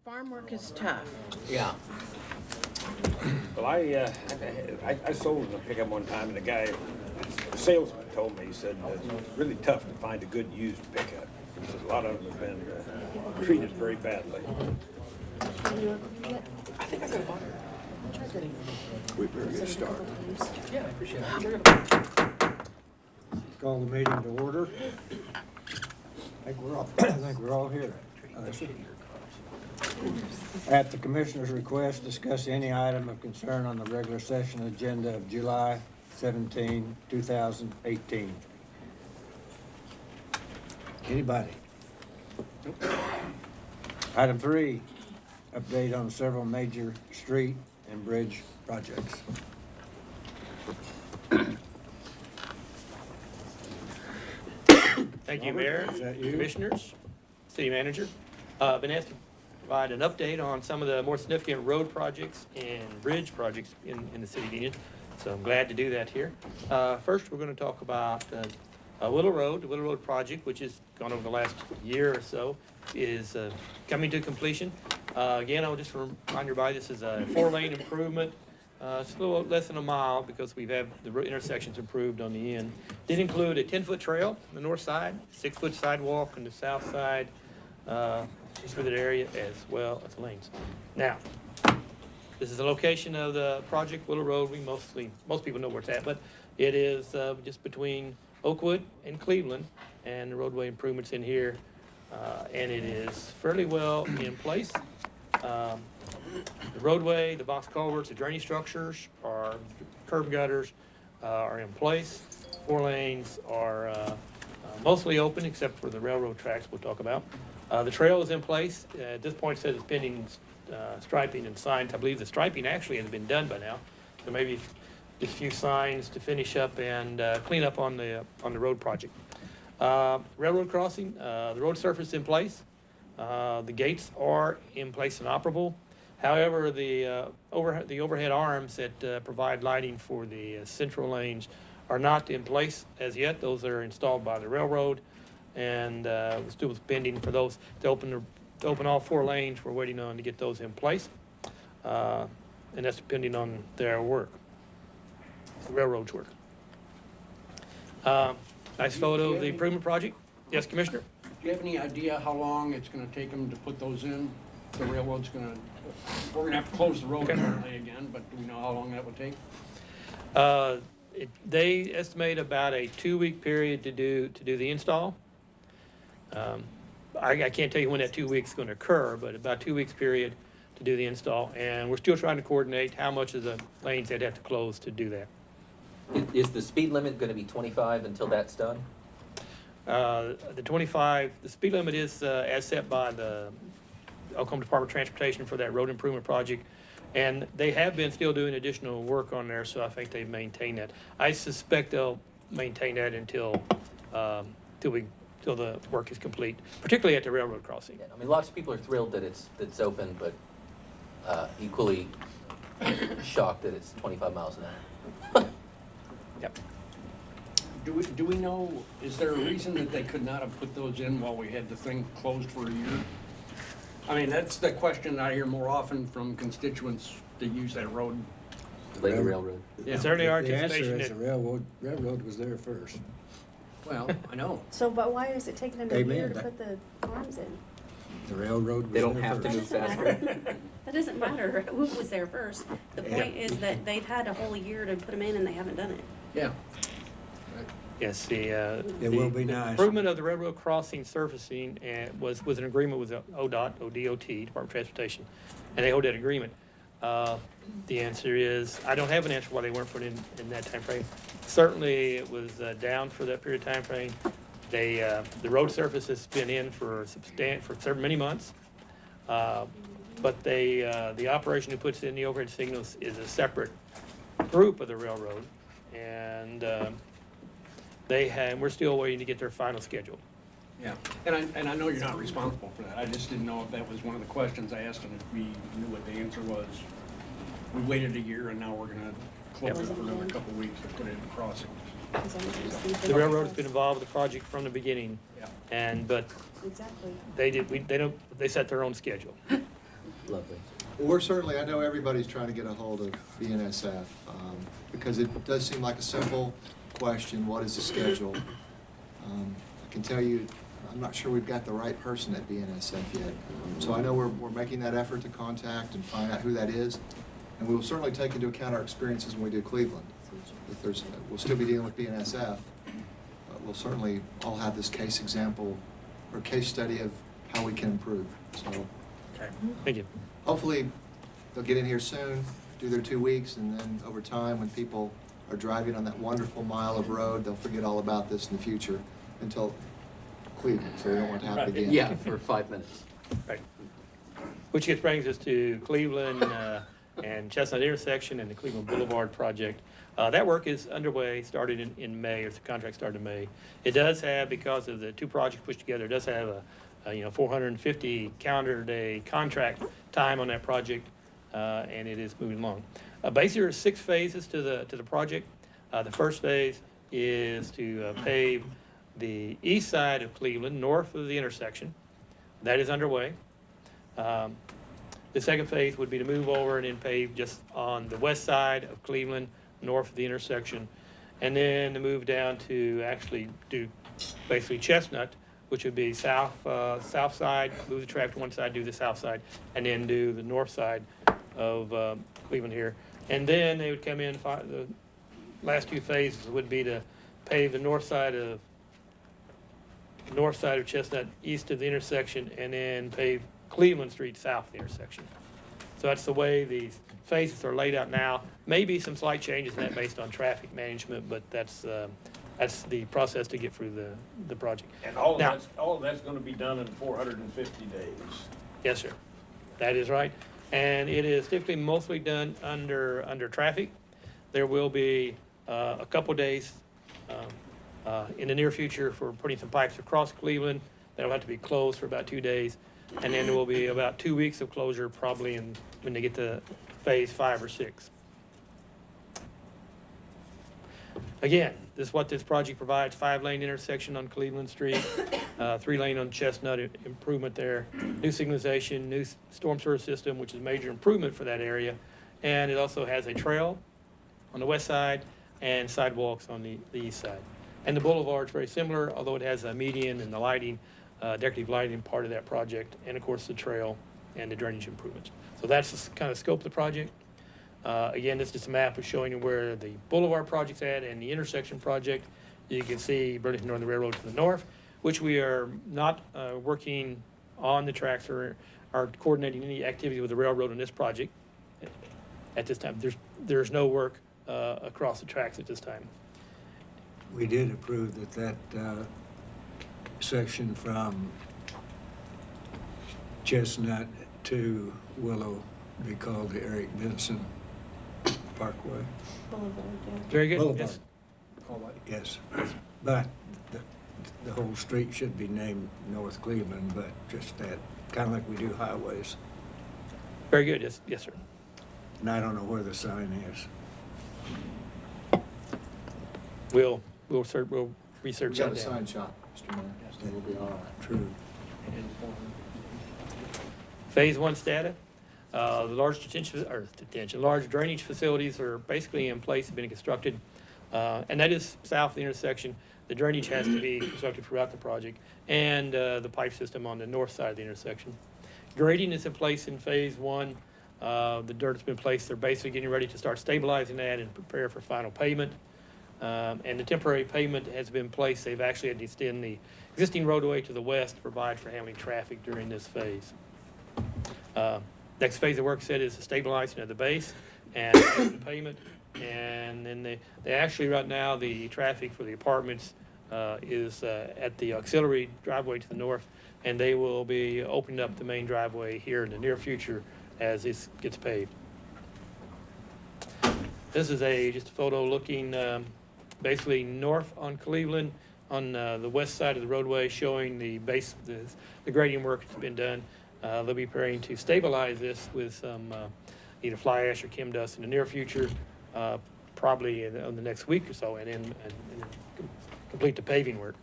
Farm work is tough. Yeah. Well, I sold a pickup one time, and the salesman told me, he said, it's really tough to find a good used pickup. He says a lot of them have been treated very badly. I think I got a butter. We better get started. Yeah, I appreciate it. Call the meeting to order. I think we're all here. At the commissioner's request, discuss any item of concern on the regular session agenda of July 17, 2018. Anybody? Item 3, update on several major street and bridge projects. Thank you, Mayor, Is that you? Commissioners, City Manager. Been asked to provide an update on some of the more significant road projects and bridge projects in the city of Enid. So I'm glad to do that here. First, we're going to talk about Willow Road. The Willow Road project, which has gone over the last year or so, is coming to completion. Again, I'll just remind everybody, this is a 4-lane improvement. It's a little less than a mile because we've had the intersections improved on the end. Did include a 10-foot trail on the north side, 6-foot sidewalk on the south side, through that area, as well as lanes. Now, this is the location of the project, Willow Road. Most people know where it's at, but it is just between Oakwood and Cleveland, and the roadway improvements in here, and it is fairly well in place. The roadway, the box culverts, the drainage structures, our curb gutters are in place. 4 lanes are mostly open except for the railroad tracks we'll talk about. The trail is in place. At this point it says it's pending striping and signs. I believe the striping actually has been done by now. So maybe just a few signs to finish up and clean up on the road project. Railroad crossing, the road surface in place. The gates are in place and operable. However, the overhead arms that provide lighting for the central lanes are not in place as yet. Those are installed by the railroad, and we're still pending for those to open all 4 lanes. We're waiting on to get those in place, and that's depending on their work, the railroad's work. Nice photo of the improvement project. Yes, Commissioner? Do you have any idea how long it's gonna take them to put those in? The railroad's we're gonna have to close the road apparently again, but do we know how long that would take? They estimate about a 2-week period to do the install. I can't tell you when that 2 weeks is going to occur, but about 2 weeks period to do the install. And we're still trying to coordinate how much of the lanes they'd have to close to do that. Is the speed limit going to be 25 until that's done? The 25, the speed limit is as set by the Oklahoma Department of Transportation for that road improvement project. And they have been still doing additional work on there, so I think they've maintained that. I suspect they'll maintain that until the work is complete, particularly at the railroad crossing. Yeah, I mean, lots of people are thrilled that it's open, but equally shocked that it's 25 miles an hour. Yep. Do we know, is there a reason that they could not have put those in while we had the thing closed for a year? I mean, that's the question I hear more often from constituents that use that road. Lake Railroad. Yeah. It's certainly our The answer anticipation is the that railroad was there first. Well, I know. So, but why is it taking them a Amen. year to put the arms in? The railroad was They don't there have to first. move That doesn't faster. matter. That doesn't matter who was there first. The point is that they've had a whole year to put them in and they haven't done it. Yeah. yes, It will be nice. improvement of the railroad crossing surfacing was an agreement with the ODOT, Department of Transportation, and they hold that agreement. The answer is, I don't have an answer why they weren't put in that time frame. Certainly, it was down for that period of time frame. The road surface has been in for many months, but the operation who puts in the overhead signals is a separate group of the railroad, and we're still waiting to get their final schedule. Yeah, and I know you're not responsible for that. I just didn't know if that was one of the questions I asked, and if we knew what the answer was. We waited a year, and now we're gonna close it for another couple of weeks to put it in crossing. The railroad's been involved with the project from the beginning, Yeah. but Exactly. they set their own schedule. Lovely. Well, we're certainly, I know everybody's trying to get a hold of BNSF, because it does seem like a simple question, what is the schedule? I can tell you, I'm not sure we've got the right person at BNSF yet. So I know we're making that effort to contact and find out who that is. And we will certainly take into account our experiences when we do Cleveland. If there's, we'll still be dealing with BNSF, but we'll certainly all have this case example or case study of how we can improve. So Okay, thank you. hopefully they'll get in here soon, do their 2 weeks, and then over time, when people are driving on that wonderful mile of road, they'll forget all about this in the future until Cleveland, so we don't want it to happen again. Yeah, for 5 minutes. Right. Which gets brings us to Cleveland and Chestnut intersection and the Cleveland Boulevard project. That work is underway, started in May, or the contract started in May. It does have, because of the two projects pushed together, it does have a 450 calendar day contract time on that project, and it is moving along. Basically, there are 6 phases to the project. The first phase is to pave the east side of Cleveland, north of the intersection. That is underway. The second phase would be to move over and then pave just on the west side of Cleveland, north of the intersection, and then to move down to actually do basically Chestnut, which would be south side, move the track to one side, do the south side, and then do the north side of Cleveland here. And then they would come in, the last 2 phases would be to pave the north side of Chestnut east of the intersection, and then pave Cleveland Street south of the intersection. So that's the way these phases are laid out now. Maybe some slight changes in that based on traffic management, but that's the process to get through the project. And all Now- of that's gonna be done in 450 days. Yes, sir. That is right. And it is typically mostly done under traffic. There will be a couple days in the near future for putting some pipes across Cleveland. That'll have to be closed for about 2 days. And then there will be about 2 weeks of closure probably when they get to phase 5 or 6. Again, this is what this project provides: 5-lane intersection on Cleveland Street, 3-lane on Chestnut, improvement there, new signalization, new storm sewer system, which is a major improvement for that area. And it also has a trail on the west side and sidewalks on the east side. And the boulevard's very similar, although it has a median and the lighting, decorative lighting part of that project, and of course the trail and the drainage improvements. So that's the kind of scope of the project. Again, this is just a map of showing you where the boulevard project's at and the intersection project. You can see Burlington Northern Railroad to the north, which we are not working on the tracks or are coordinating any activity with the railroad on this project at this time. There's no work across the tracks at this time. We did approve that section from Chestnut to Willow be called the Eric Benson Parkway. Boulevard, yeah. Very good. Boulevard. Yes. Yes, but the whole street should be named North Cleveland, but just that, kind of like we do highways. Very good. Yes, yes, sir. And I don't know where the sign is. We'll research We that got a down. sign shop, Mr. Mayor, so we'll be all right. True. Phase 1 status. The large drainage facilities are basically in place, have been constructed, and that is south of the intersection. The drainage has to be constructed throughout the project, and the pipe system on the north side of the intersection. Grading is in place in phase 1. The dirt's been placed. They're basically getting ready to start stabilizing that and prepare for final pavement. And the temporary pavement has been placed. They've actually had to extend the existing roadway to the west to provide for handling traffic during this phase. Next phase of work said is the stabilizing of the base and the pavement. And then they actually, right now, the traffic for the apartments is at the auxiliary driveway to the north, and they will be opening up the main driveway here in the near future as this gets paved. This is just a photo looking basically north on Cleveland, on the west side of the roadway, showing the base, the grading work that's been done. They'll be preparing to stabilize this with some either fly ash or chem dust in the near future, probably in the next week or so, and then complete the paving work.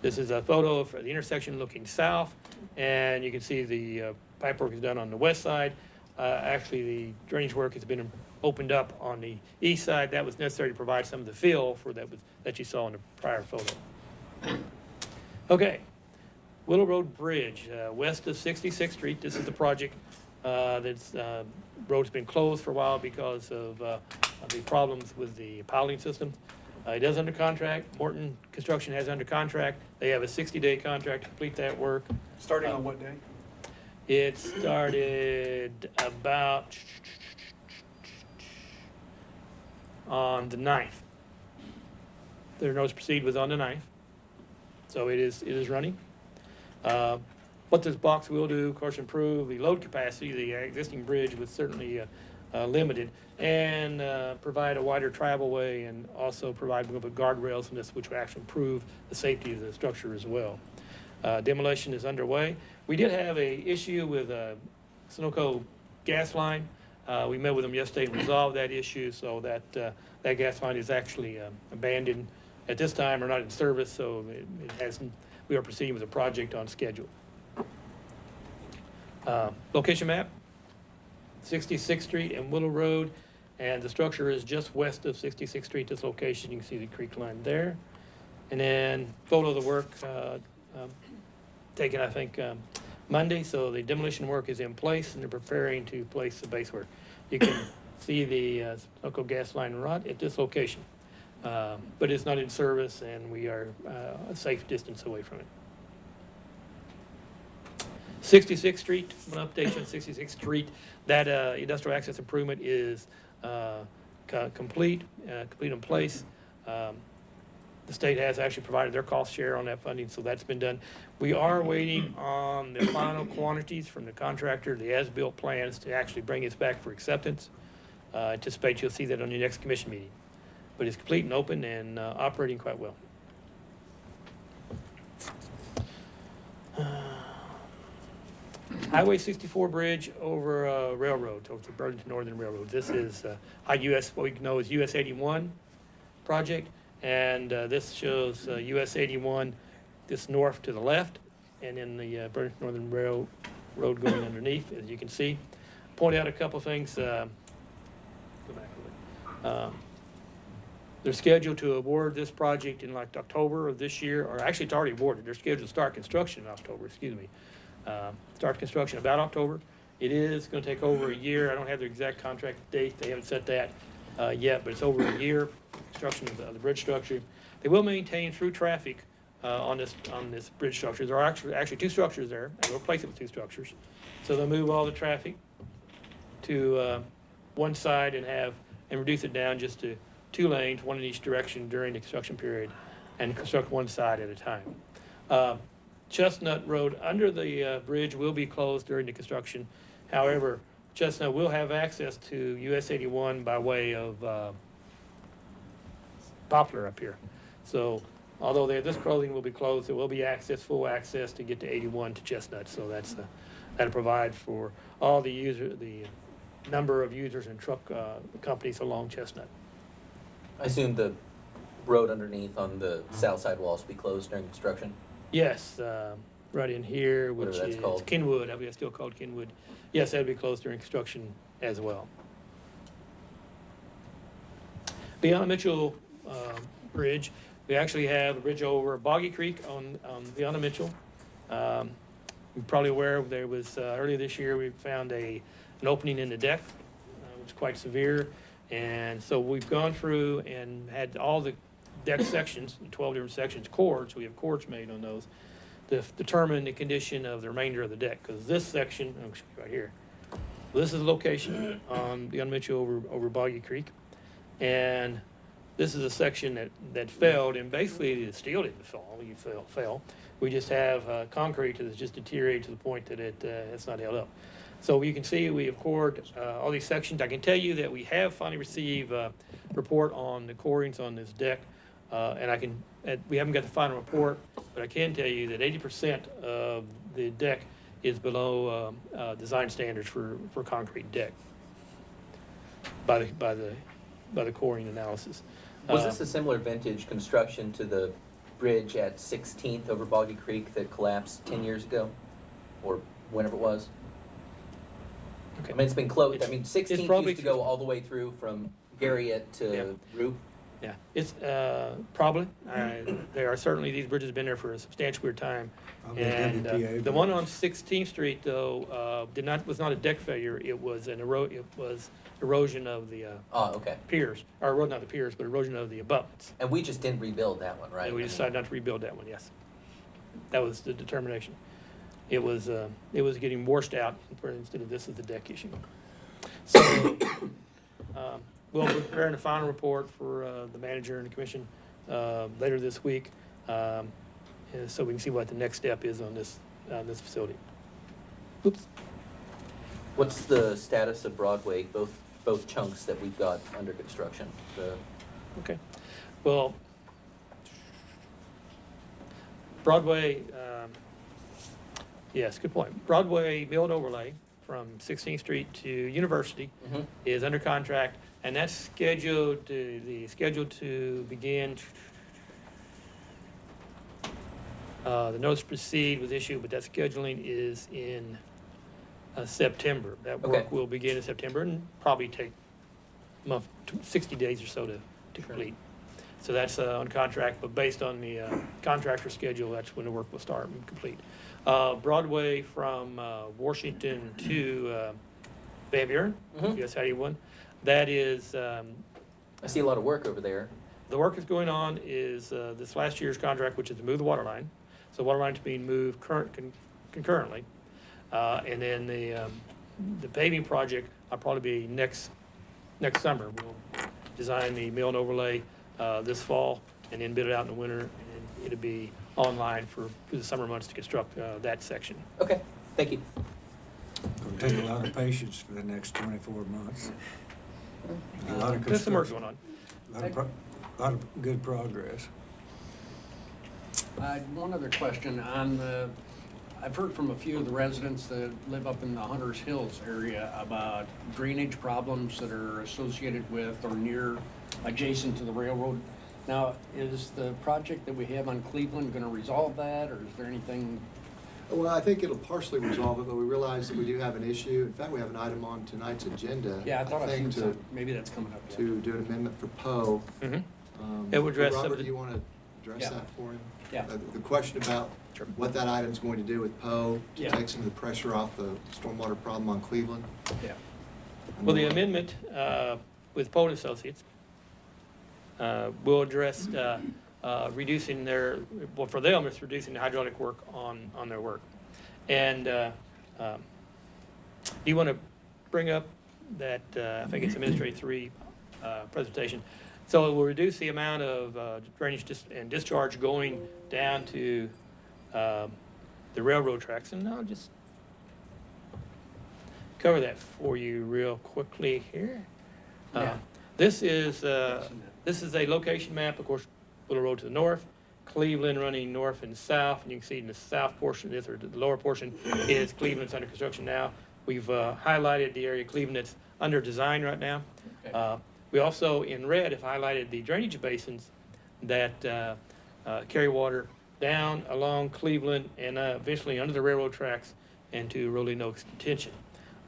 This is a photo of the intersection looking south, and you can see the pipe work is done on the west side. Actually, the drainage work has been opened up on the east side. That was necessary to provide some of the fill for that you saw in the prior photo. Okay, Willow Road Bridge, west of 66th Street. This is the project that's road's been closed for a while because of the problems with the piling system. It is under contract. Morton Construction has under contract. They have a 60-day contract to complete that work. Starting on what day? It started about on the 9th. Their notice to proceed was on the 9th. So it is running. What this box will do, of course, improve the load capacity. The existing bridge was certainly limited, and provide a wider travelway, and also provide a little bit of guardrails in this, which will actually improve the safety of the structure as well. Demolition is underway. We did have a issue with Sunoco gas line. We met with them yesterday and resolved that issue, so that gas line is actually abandoned at this time, or not in service, so it hasn't. We are proceeding with the project on schedule. Location map, 66th Street and Willow Road, and the structure is just west of 66th Street, this location. You can see the creek line there. And then photo of the work taken, I think, Monday, so the demolition work is in place, and they're preparing to place the base work. You can see the local gas line rod at this location, but it's not in service, and we are a safe distance away from it. 66th Street, one update on 66th Street. That industrial access improvement is complete in place. The state has actually provided their cost share on that funding, so that's been done. We are waiting on the final quantities from the contractor, the as-built plans, to actually bring us back for acceptance. Anticipate you'll see that on your next commission meeting. But it's complete and open and operating quite well. Highway 64 bridge over railroad, over the Burlington Northern Railroad. This is what we know as US 81 project, and this shows US 81, this north to the left, and then the Burlington Northern Railroad going underneath, as you can see. Point out a couple things. Go back a little bit. They're scheduled to award this project in like October of this year, or actually it's already awarded. They're scheduled to start construction in October, excuse me. Start construction about October. It is going to take over a year. I don't have the exact contract date. They haven't set that yet, but it's over a year construction of the bridge structure. They will maintain through traffic on this bridge structure. There are actually two structures there, and they'll replace it with two structures. So they'll move all the traffic to one side and reduce it down just to 2 lanes, one in each direction during the construction period, and construct one side at a time. Chestnut Road under the bridge will be closed during the construction. However, Chestnut will have access to US 81 by way of Poplar up here. So although this closing will be closed, there will be full access to get to 81 to Chestnut. So that'll provide for all the number of users and truck companies along Chestnut. I assume the road underneath on the south side will also be closed during construction? Yes, right in here, which Whatever that's is called. Kenwood. I believe it's still called Kenwood. Yes, that'll be closed during construction as well. Beyond Mitchell Bridge, we actually have a bridge over Boggy Creek on Beyond Mitchell. You're probably aware there was earlier this year we found an opening in the deck, which is quite severe, and so we've gone through and had all the deck sections, 12 different sections, cords. We have cords made on those to determine the condition of the remainder of the deck. Because this section, I'll show you right here. This is the location on Beyond Mitchell over Boggy Creek, and this is a section that failed, and basically the steel didn't fall. You fell. We just have concrete that's just deteriorated to the point that it's not held up. So you can see we have cored all these sections. I can tell you that we have finally received a report on the corings on this deck, and we haven't got the final report, but I can tell you that 80% of the deck is below design standards for concrete deck by the coring analysis. Was this a similar vintage construction to the bridge at 16th over Boggy Creek that collapsed 10 years ago, or whenever it was. Okay. I mean, it's been closed. I It's- mean, it's 16th probably used to go all the way through from Garriott to Roop. Yeah, it's, probably, there are certainly, these bridges have been there for a substantial period of time. Probably a And, WPA the one bridge. on 16th Street though, was not a deck failure, it was it was erosion of the, Oh, okay. piers, or not the piers, but erosion of the abutments. And we just didn't rebuild that one, right? And we decided not to rebuild that one, yes. That was the determination. It was getting washed out instead of this is the deck issue. So, we'll be preparing a final report for, the manager and the commission, later this week. So we can see what the next step is on this facility. Oops. What's the status of Broadway, both chunks that we've got under construction? Okay, well, Broadway, yes, good point. Broadway build overlay from 16th Street to University Mhm. is under contract, and that's scheduled to begin. The notice to proceed was issued, but that scheduling is in September. That work Okay. will begin in September and probably take a month, 60 days or so to complete. So that's on contract, but based on the contractor schedule, that's when the work will start and complete. Broadway from Washington to Van Buren, Mhm. US 81, that is, I see a lot of work over there. the work that's going on is this last year's contract, which is to move the water line. So water line's being moved concurrently. And then the paving project will probably be next summer. We'll design the mill and overlay this fall and then bid it out in the winter. And then it'll be online for the summer months to construct that section. Okay, thank you. It'll take a lot of patience for the next 24 months. A lot of There's some work construction, going on. lot of good progress. One other question on I've heard from a few of the residents that live up in the Hunters Hills area about drainage problems that are associated with or near, adjacent to the railroad. Now, is the project that we have on Cleveland gonna resolve that, or is there anything? Well, I think it'll partially resolve it, but we realize that we do have an issue. In fact, we have an item on tonight's agenda. Yeah, I thought I think seen some, maybe that's coming up yet. to do an amendment for Poe. Mhm. It would address some of Robert, the- do you want to address Yeah. that for him? Yeah. The question about Sure. what that item's going to do with Poe, to Yeah. take some of the pressure off the stormwater problem on Cleveland. Yeah. Well, the amendment with Poe and Associates will address reducing for them, it's reducing the hydraulic work on their work. And do you want to bring up that, I think it's Administrative 3 presentation. So it will reduce the amount of drainage and discharge going down to the railroad tracks. And I'll just cover that for you real quickly here. Yeah. This is a location map, of course, Willow Road to the north, Cleveland running north and south, and you can see in the south portion, or the lower portion, is Cleveland's under construction now. We've highlighted the area of Cleveland that's under design right now. Okay. We also, in red, have highlighted the drainage basins that carry water down along Cleveland and eventually under the railroad tracks and to Rolling Oaks detention.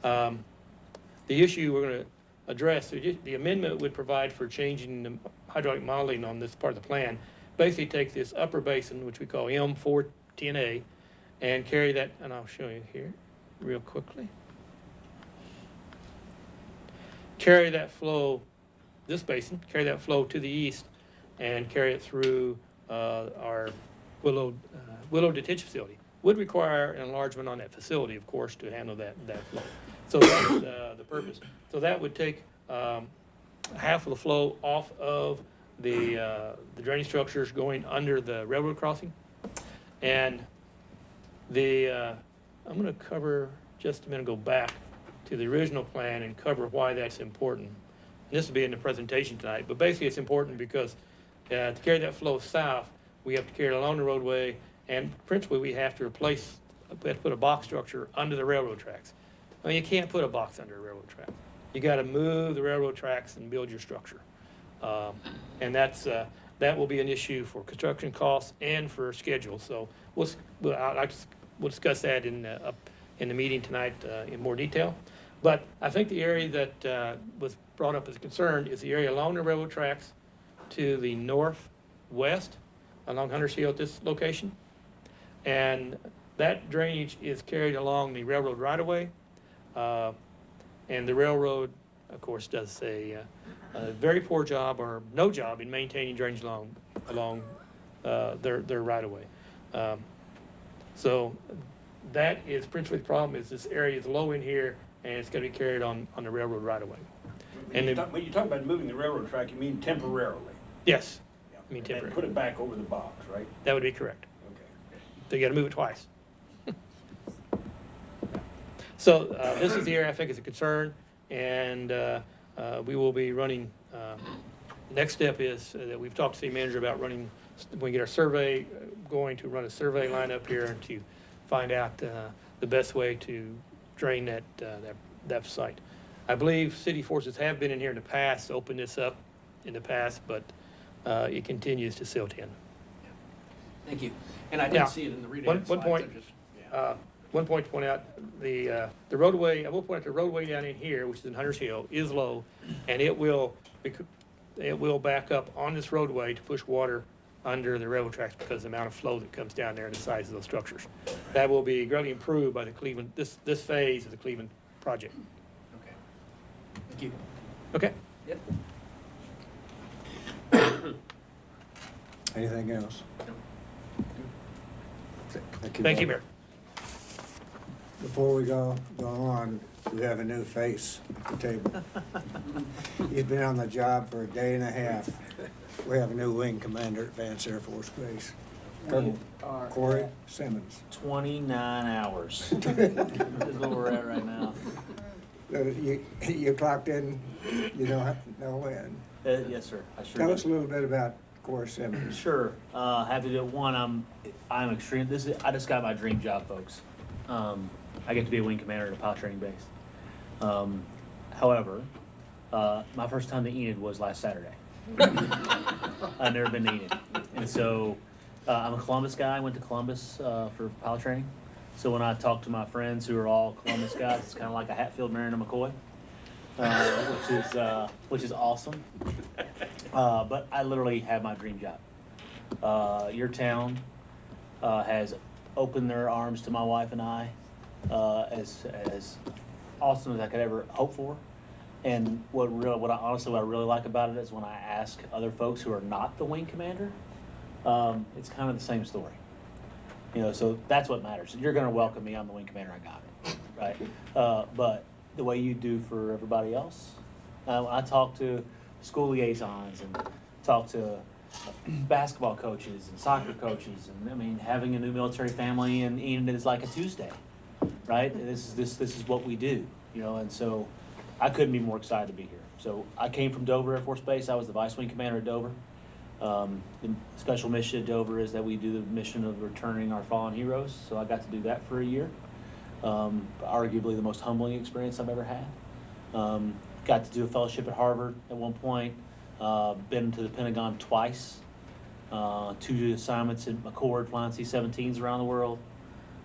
The issue we're going to address, the amendment would provide for changing the hydraulic modeling on this part of the plan. Basically take this upper basin, which we call M410A, and carry that, and I'll show you here real quickly. Carry that flow, this basin, carry that flow to the east and carry it through our Willow detention facility. Would require an enlargement on that facility, of course, to handle that flow. So that's the purpose. So that would take half of the flow off of the drainage structures going under the railroad crossing. And I'm going to cover just a minute, go back to the original plan and cover why that's important. And this will be in the presentation tonight, but basically it's important because to carry that flow south, we have to carry it along the roadway, and principally we have to put a box structure under the railroad tracks. I mean, you can't put a box under a railroad track. You got to move the railroad tracks and build your structure. And that's that will be an issue for construction costs and for schedule. So we'll discuss that in the meeting tonight in more detail. But I think the area that was brought up as a concern is the area along the railroad tracks to the northwest, along Hunter's Hill at this location. And that drainage is carried along the railroad right-of-way. And the railroad, of course, does a very poor job or no job in maintaining drainage along their right-of-way. So that is principally the problem, is this area is low in here, and it's gonna be carried on the railroad right-of-way. When you talk about moving the railroad track, you mean temporarily? Yes, Yeah. I mean And temporary. put it back over the box, right? That would be correct. Okay. So you gotta move it twice. So this is the area I think is a concern, and we will be running, next step is that we've talked to the city manager about running, when we get our survey, going to run a survey line up here to find out the best way to drain that site. I believe city forces have been in here in the past, opened this up in the past, but it continues to silt in. Thank you. And I Now, did see it in the read one slides. point, I just- yeah. One point to point out, the roadway, I will point out the roadway down in here, which is in Hunter's Hill, is low, and it will back up on this roadway to push water under the railroad tracks because of the amount of flow that comes down there and the size of those structures. That will be greatly improved by the Cleveland, this phase of the Cleveland project. Okay. Thank you. Okay? Yep. Anything else? Thank you, Mayor. Before we go on, we have a new face at the table. He's been on the job for a day and a half. We have a new wing commander at Vance Air Force Base. Colonel Corey Simmons. 29 hours is where we're at right now. You clocked in, you know when. Yes, sir. I sure Tell do. us a little bit about Corey Simmons. Sure. Happy to do it. One, I'm extreme. I just got my dream job, folks. I get to be a wing commander at a pilot training base. However, my first time to Enid was last Saturday. I've never been to Enid, and so I'm a Columbus guy. I went to Columbus for pilot training. So when I talk to my friends who are all Columbus guys, it's kind of like a Hatfield marrying a McCoy, which is awesome. But I literally have my dream job. Your town has opened their arms to my wife and I, as awesome as I could ever hope for. And what I really like about it is when I ask other folks who are not the wing commander, it's kind of the same story. You know, so that's what matters. You're going to welcome me. I'm the wing commander. I got it, right? But the way you do for everybody else, I talk to school liaisons and talk to basketball coaches and soccer coaches, and I mean, having a new military family and Enid is like a Tuesday, right? This is what we do, you know, and so I couldn't be more excited to be here. So I came from Dover Air Force Base. I was the vice wing commander at Dover. The special mission at Dover is that we do the mission of returning our fallen heroes. So I got to do that for a year. Arguably the most humbling experience I've ever had. Got to do a fellowship at Harvard at one point. Been to the Pentagon twice. 2 assignments at McCord flying C-17s around the world.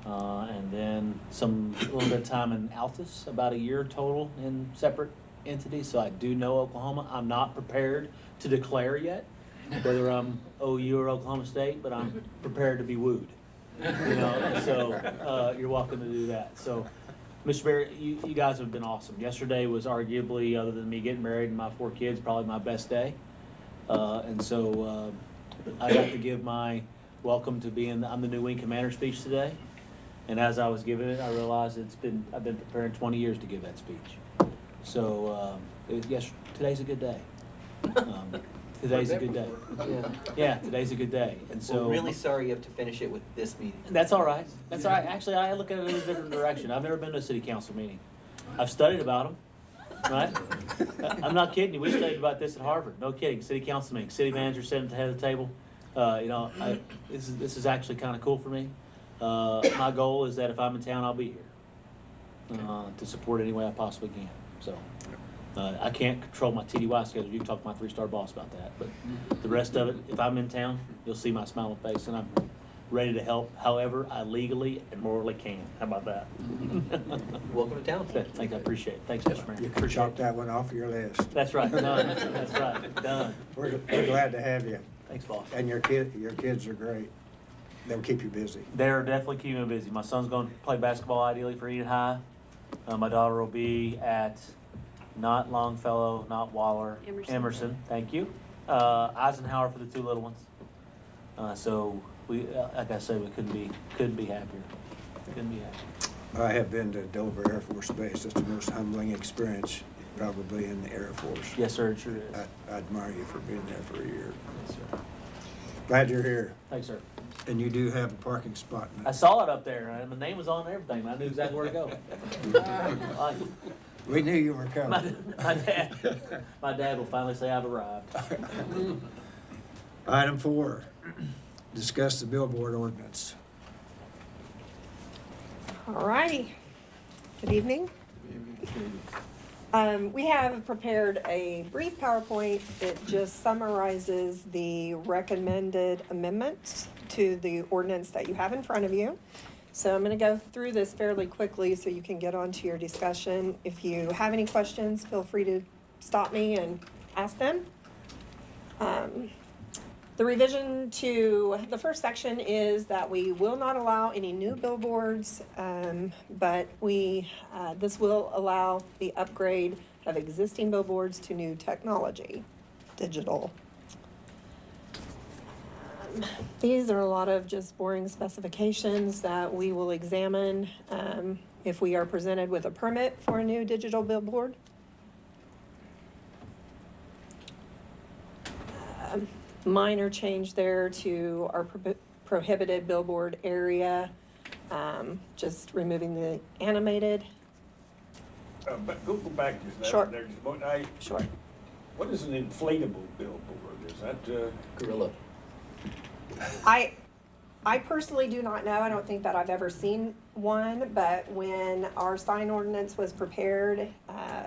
And then a little bit of time in Altus, about a year total in separate entities. So I do know Oklahoma. I'm not prepared to declare yet whether I'm OU or Oklahoma State, but I'm prepared to be wooed. You know, so you're welcome to do that. So, Mr. Mayor, you guys have been awesome. Yesterday was arguably, other than me getting married and my 4 kids, probably my best day. And so I got to give my welcome to I'm the new wing commander speech today. And as I was giving it, I realized I've been preparing 20 years to give that speech. So yes, today's a good day. Today's a good day. Yeah, today's a good day. And so We're really sorry you have to finish it with this meeting. that's all right. That's all right. Actually, I look at it in a different direction. I've never been to a city council meeting. I've studied about them, right? I'm not kidding you. We studied about this at Harvard. No kidding. City council meeting. City manager sitting at the head of the table. You know, this is actually kind of cool for me. My goal is that if I'm in town, I'll be here to support any way I possibly can. So, I can't control my TDY schedule. You can talk to my 3-star boss about that. But the rest of it, if I'm in town, you'll see my smiling face, and I'm ready to help however I legally and morally can. How about that? Welcome to town. Thanks, I appreciate it. Thanks, Mr. Mayor. You can chop that one off your list. That's right, done. That's right, done. We're glad to have you. Thanks, boss. And your kids are great. They'll keep you busy. They're definitely keeping me busy. My son's going to play basketball ideally for Enid High. My daughter will be at not Longfellow, not Waller, Emerson. Thank you. Eisenhower for the 2 little ones. So we, like I said, we couldn't be happier. Couldn't be happier. I have been to Dover Air Force Base. It's the most humbling experience probably in the Air Force. Yes, sir. It sure is. I admire you for being there for a year. Yes, sir. Glad you're here. Thanks, sir. And you do have a parking spot now. I saw it up there, and my name was on everything. I knew exactly where to go. Like, We knew you were coming. my dad will finally say I've arrived. Item 4, discuss the billboard ordinance. All righty. Good evening. We have prepared a brief PowerPoint. It just summarizes the recommended amendments to the ordinance that you have in front of you. So I'm going to go through this fairly quickly so you can get on to your discussion. If you have any questions, feel free to stop me and ask them. The revision to the first section is that we will not allow any new billboards, but this will allow the upgrade of existing billboards to new technology, digital. These are a lot of just boring specifications that we will examine if we are presented with a permit for a new digital billboard. Minor change there to our prohibited billboard area, just removing the animated. But go back just that. Sure. There, Sure. what is an inflatable billboard? Is that, Gorilla. I personally do not know. I don't think that I've ever seen one, but when our sign ordinance was prepared,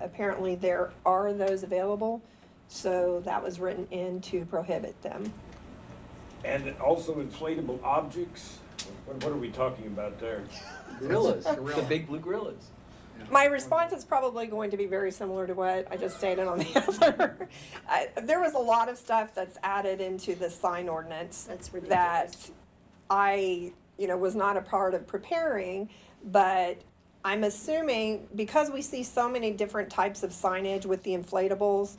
apparently there are those available. So that was written in to prohibit them. and also inflatable objects? What are we talking about there? Gorillas, the big blue gorillas. My response is probably going to be very similar to what I just stated on the other. There was a lot of stuff that's added into the sign ordinance That's ridiculous. that I, was not a part of preparing, but I'm assuming because we see so many different types of signage with the inflatables,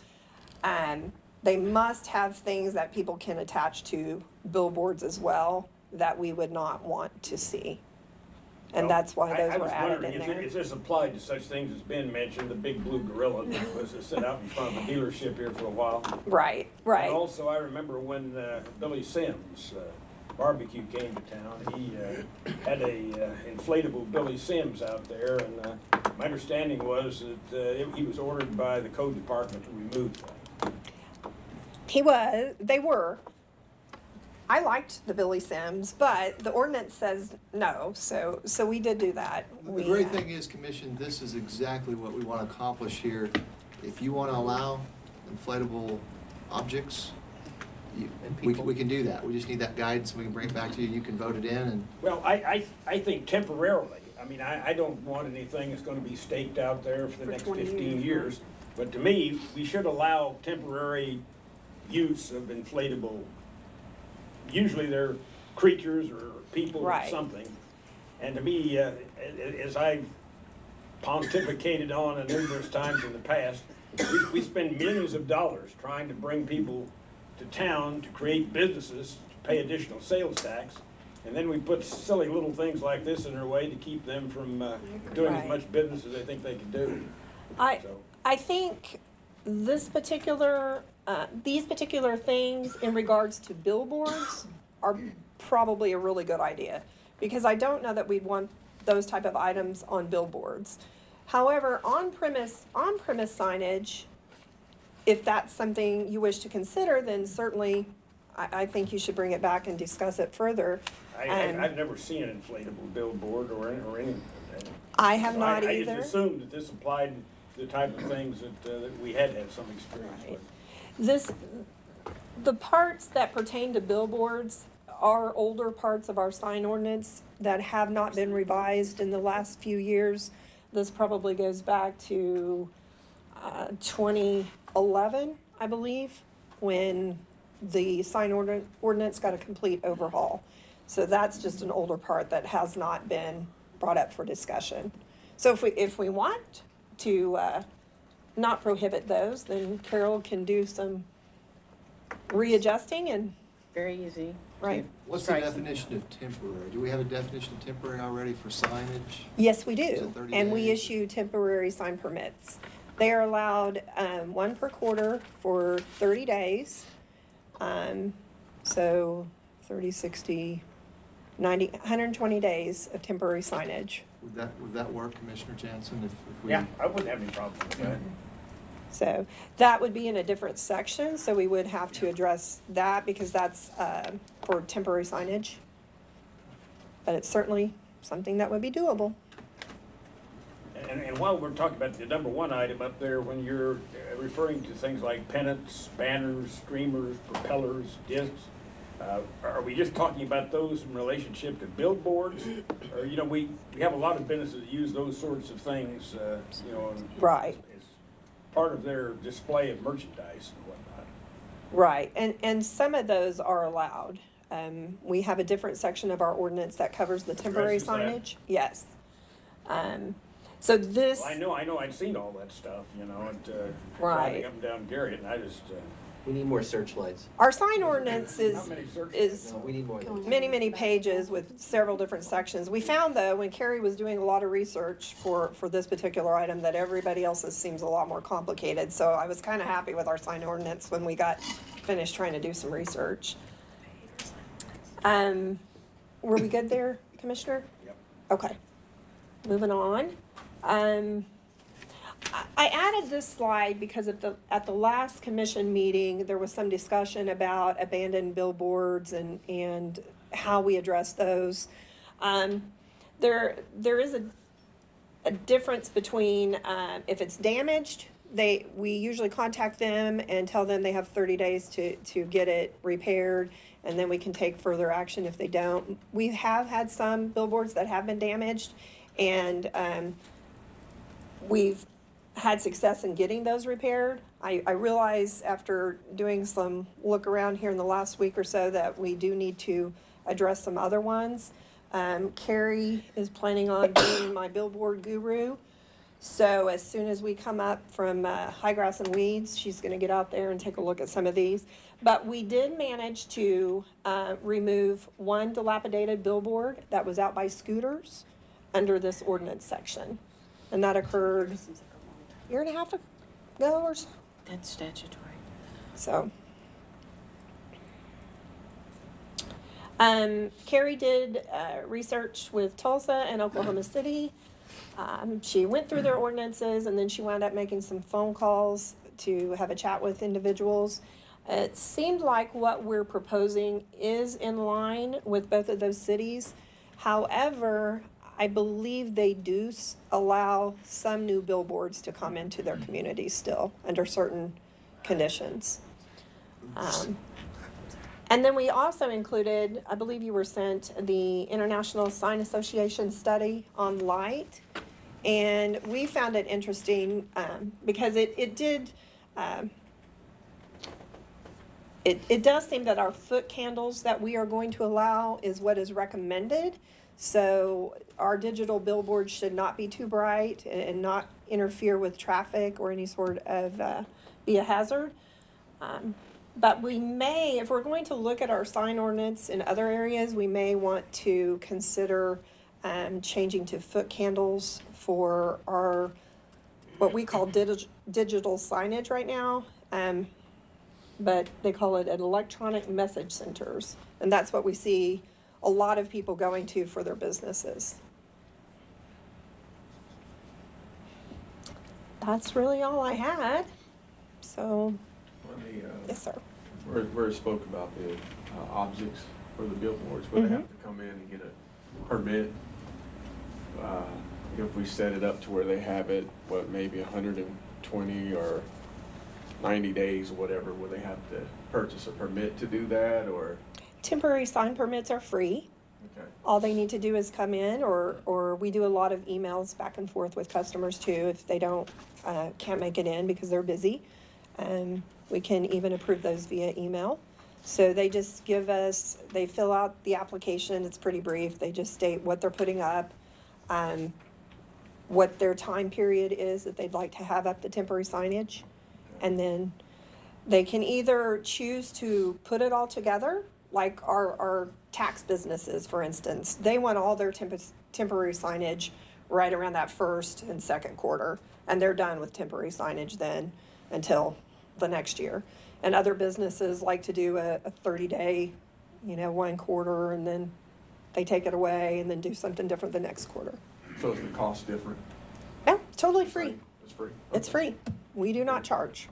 they must have things that people can attach to billboards as well that we would not want to see. And that's why those were added in there. If this applied to such things as Ben mentioned, the big blue gorilla that was set out in front of a dealership here for a while. Right. And also, I remember when Billy Sims barbecue came to town, he had a inflatable Billy Sims out there, and my understanding was that he was ordered by the code department to remove that. They were. I liked the Billy Sims, but the ordinance says no, so we did do that. The great thing is, Commission, this is exactly what we want to accomplish here. If you want to allow inflatable objects, we can do that. We just need that guidance, and we can bring it back to you, you can vote it in, and Well, I think temporarily, I mean, I don't want anything that's gonna be staked out there for the For next 20 15 years. years. But to me, we should allow temporary use of inflatable, usually they're creatures or people or Right. something. And to me, as I've pontificated on numerous times in the past, we spend millions of dollars trying to bring people to town to create businesses, to pay additional sales tax. And then we put silly little things like this in their way to keep them from doing as Right. much business as they think they can do. So, I think these particular things in regards to billboards are probably a really good idea, because I don't know that we'd want those type of items on billboards. However, on-premise signage, if that's something you wish to consider, then certainly I think you should bring it back and discuss it further. I've never seen an inflatable billboard or any. I have not I either. just assumed that this applied the type of things that we had had some experience Right. with. The parts that pertain to billboards are older parts of our sign ordinance that have not been revised in the last few years. This probably goes back to 2011, I believe, when the sign ordinance got a complete overhaul. So that's just an older part that has not been brought up for discussion. So if we want to not prohibit those, then Carol can do some readjusting and, Very easy. right. What's the definition of temporary? Do we have a definition of temporary already for signage? Yes, we Is do. it 30 And we days? issue temporary sign permits. They are allowed, one per quarter for 30 days. So 30, 60, 90, 120 days of temporary signage. Would that work, Commissioner Jansen, if we? Yeah, I wouldn't have any problem with that. So that would be in a different section, so we would have to address that because that's for temporary signage. But it's certainly something that would be doable. And while we're talking about the number one item up there, when you're referring to things like pennants, banners, streamers, propellers, discs, are we just talking about those in relationship to billboards? Or, you know, we have a lot of businesses that use those sorts of things, you know, Right. as part of their display of merchandise and whatnot. Right, and some of those are allowed. We have a different section of our ordinance that covers the temporary Addresses that? signage. Yes. So this, Well, I know, I'd seen all that stuff, you know, and, Right. driving up and down Garrett, and I just, We need more searchlights. our sign ordinance not many searches. is No, we need more. many pages with several different sections. We found though, when Carrie was doing a lot of research for this particular item, that everybody else's seems a lot more complicated. So I was kind of happy with our sign ordinance when we got finished trying to do some research. Were we good there, Commissioner? Yep. Okay, moving on. I added this slide because at the last commission meeting, there was some discussion about abandoned billboards and how we address those. There is a difference between, if it's damaged, we usually contact them and tell them they have 30 days to get it repaired, and then we can take further action if they don't. We have had some billboards that have been damaged, and we've had success in getting those repaired. I realize after doing some look around here in the last week or so that we do need to address some other ones. Carrie is planning on being my billboard guru. So as soon as we come up from High Grass and Weeds, she's gonna get out there and take a look at some of these. But we did manage to remove one dilapidated billboard that was out by Scooters under this ordinance section. And that occurred a year and a half ago or so. That's statutory. So. Carrie did research with Tulsa and Oklahoma City. She went through their ordinances and then she wound up making some phone calls to have a chat with individuals. It seemed like what we're proposing is in line with both of those cities. However, I believe they do allow some new billboards to come into their communities still under certain conditions. And then we also included, I believe you were sent the International Sign Association study on light. And we found it interesting because it does seem that our foot candles that we are going to allow is what is recommended. So our digital billboards should not be too bright and not interfere with traffic or any sort of be a hazard. But we may, if we're going to look at our sign ordinance in other areas, we may want to consider changing to foot candles for our, what we call digital signage right now. But they call it an electronic message centers. And that's what we see a lot of people going to for their businesses. That's really all I had. So, yes, sir. Where it spoke about the objects for the billboards, where they have to come in and get a permit. if we set it up to where they have it, what, maybe 120 or 90 days or whatever, will they have to purchase a permit to do that, or? Temporary sign permits are free. Okay. All they need to do is come in, or we do a lot of emails back and forth with customers too, if they can't make it in because they're busy. We can even approve those via email. So they just they fill out the application, it's pretty brief, they just state what they're putting up, what their time period is that they'd like to have up the temporary signage. And then they can either choose to put it all together, like our tax businesses, for instance. They want all their temporary signage right around that first and second quarter, and they're done with temporary signage then until the next year. And other businesses like to do a 30-day, 1 quarter, and then they take it away and then do something different the next quarter. So is the cost different? Yeah, totally free. It's free? It's Okay. free. We do not charge.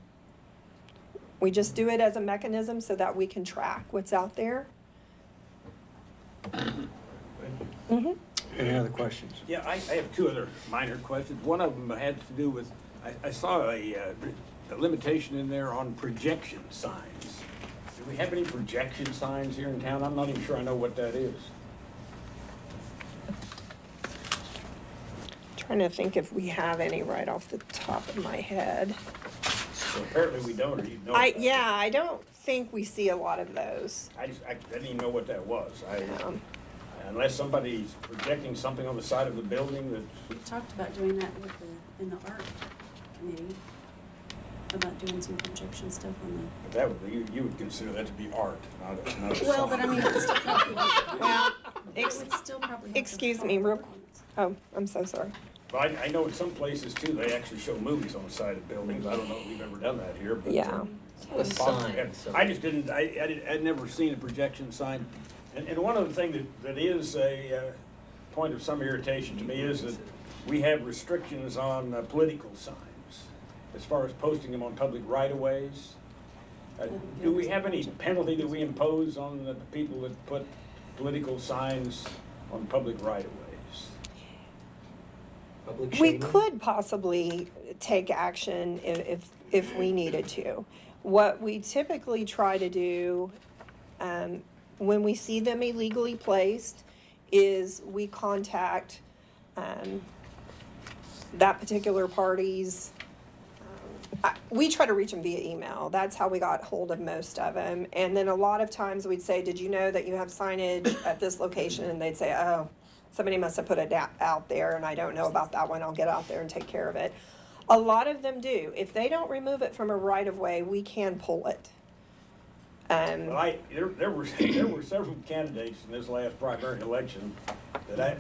We just do it as a mechanism so that we can track what's out there. Mm-hmm. Any other questions? Yeah, I have two other minor questions. One of them had to do with, I saw a limitation in there on projection signs. Do we have any projection signs here in town? I'm not even sure I know what that is. Trying to think if we have any right off the top of my head. So apparently we don't, or you know. about it. I don't think we see a lot of those. I didn't even know what that was. Unless somebody's projecting something on the side of the building that. We talked about doing that in the art committee, about doing some projection stuff on But that would be, you would consider that to be art, not a the. Well, but I mean, it's still probably. Well, It would still probably. have to excuse follow me, real the Oh, I'm so sorry. But I know in some places too, they actually show movies on the side of buildings. I don't know if we've ever done that here, but. Yeah. With Possibly. signs. I just didn't, I'd never seen a projection sign. And one other thing that is a point of some irritation to me is that we have restrictions on political signs as far as posting them on public right-of-ways. Do we have any penalty that we impose on the people that put political signs on public right-of-ways? We could possibly take action if we needed to. What we typically try to do, when we see them illegally placed, is we contact that particular party's, we try to reach them via email. That's how we got hold of most of them. And then a lot of times we'd say, did you know that you have signage at this location? And they'd say, oh, somebody must have put it out there and I don't know about that one. I'll get out there and take care of it. A lot of them do. If they don't remove it from a right-of-way, we can pull it. Well, there were several candidates in this last primary election that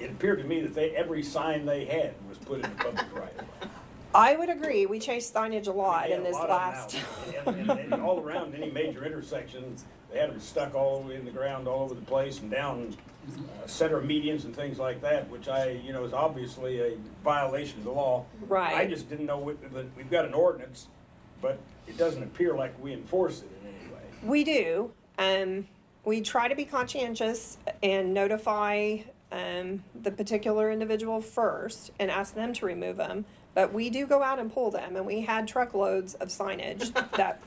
it appeared to me that every sign they had was put in the public right-of-way. I would agree. We chased signage a lot Yeah, in this a lot last. of them out. And all around any major intersection, they had them stuck all over in the ground, all over the place, and down center medians and things like that, which is obviously a violation of the law. Right. I just didn't know that we've got an ordinance, but it doesn't appear like we enforce it in any way. We do. We try to be conscientious and notify the particular individual first and ask them to remove them. But we do go out and pull them, and we had truckloads of signage that